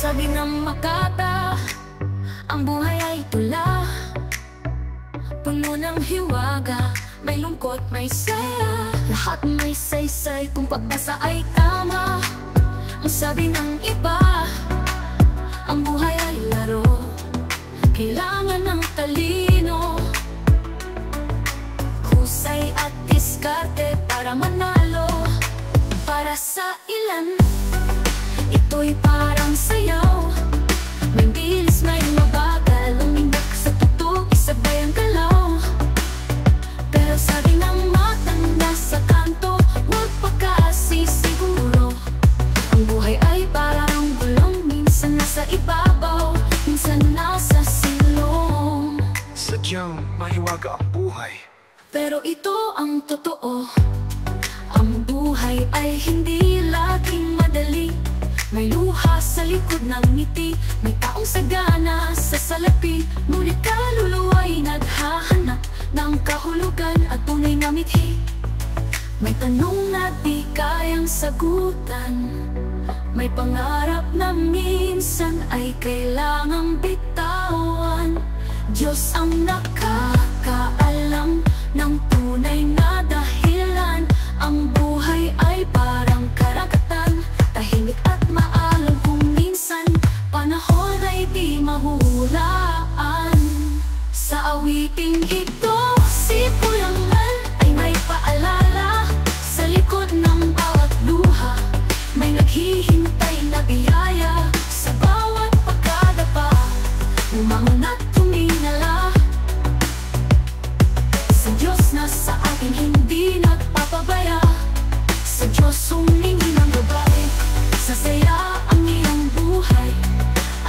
Sabi ng makata, ang buhay ay tula, puno ng hiwaga, may lungkot, may saya. Lahat may saysay kung pagbasa ay tama. Ang sabi ng iba, ang buhay ay laro, kailangan ng talino, husay at diskarte para manalo. Para sa ilan, ito'y parang sayaw, may bilis, may mabagal, umindak sa tutok, isabay ang galaw. Pero sabi ng matanda sa kanto, huwag pagkasisiguro. Ang buhay ay parang bulong, minsan nasa ibabaw, minsan nasa silong. Sadyang mahiwaga ang buhay, pero ito ang totoo, ang buhay ay hindi laging madali. May luha sa likod ng ngiti, may taong sagana sa salapi, ngunit kaluluwa ay naghahanap ng kahulugan at tunay na mithi. May tanong na di kayang sagutan, may pangarap na minsan ay kailangang bitawan. Diyos ang nakakaalam ng tunay na dahilan. Ang buhay ay parang karagatan, tahimik at maalam kung minsan, panahon ay di mahulaan. Sa awiting ito, si Kuyang Mal ay may paalala, sa likod ng bawat luha, may naghihintay na biyaya. Sa bawat pagkadapa, umangon at tumingala, sa Diyos na sa atin hindi nagpapabaya. Sa Diyos humingi ng gabay, sasaya ang iyong buhay,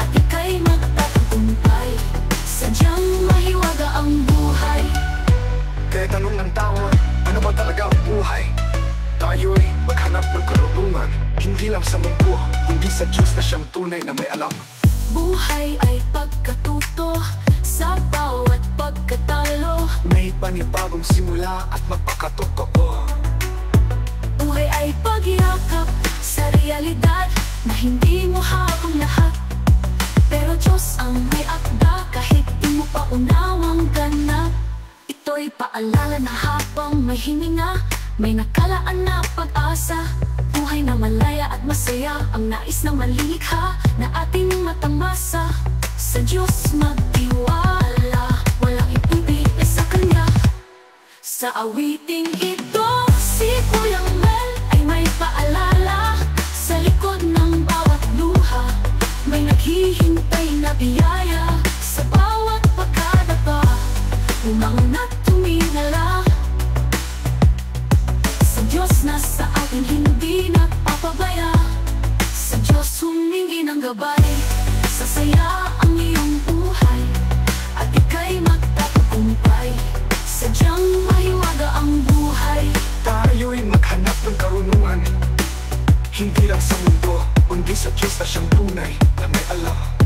at ika'y magtatagumpay. Sadyang mahiwaga ang buhay. kaya tanong ng tao, ano ba talaga ang buhay? Tayo'y maghanap ng karunungan, hindi lang sa mundo, hindi sa Diyos na siyang tunay na may alam. Buhay ay pagkatuto sa bawat pagkatalo, May panibagong simula at magpakatotoo. buhay ay pagyakap sa realidad na hindi mo habang lahat. Pero Diyos ang may akda kahit di mo pa unawang ganap. Ito'y paalala na habang may hininga, may nakalaan na pag-asa. Buhay na malaya at masaya, ang nais ng malikha na ating matamasa. Sa Diyos magtiwala, walang ipibigay sa Kanya. Sa awiting ito, si Kuyang Mel ay may paalala, sa likod ng bawat luha, may naghihintay na biyaya. Sa bawat pagkadapa, umangon at tumingala, sa Diyos na sa atin hindi nagpapabaya. Sa Diyos humingi ng gabay, sasaya ang iyong buhay, at ika'y magtatagumpay. Sadyang mahiwaga ang buhay. Tayo'y maghanap ng karunungan, hindi lang sa mundo, kundi sa Diyos na siyang tunay na may alam.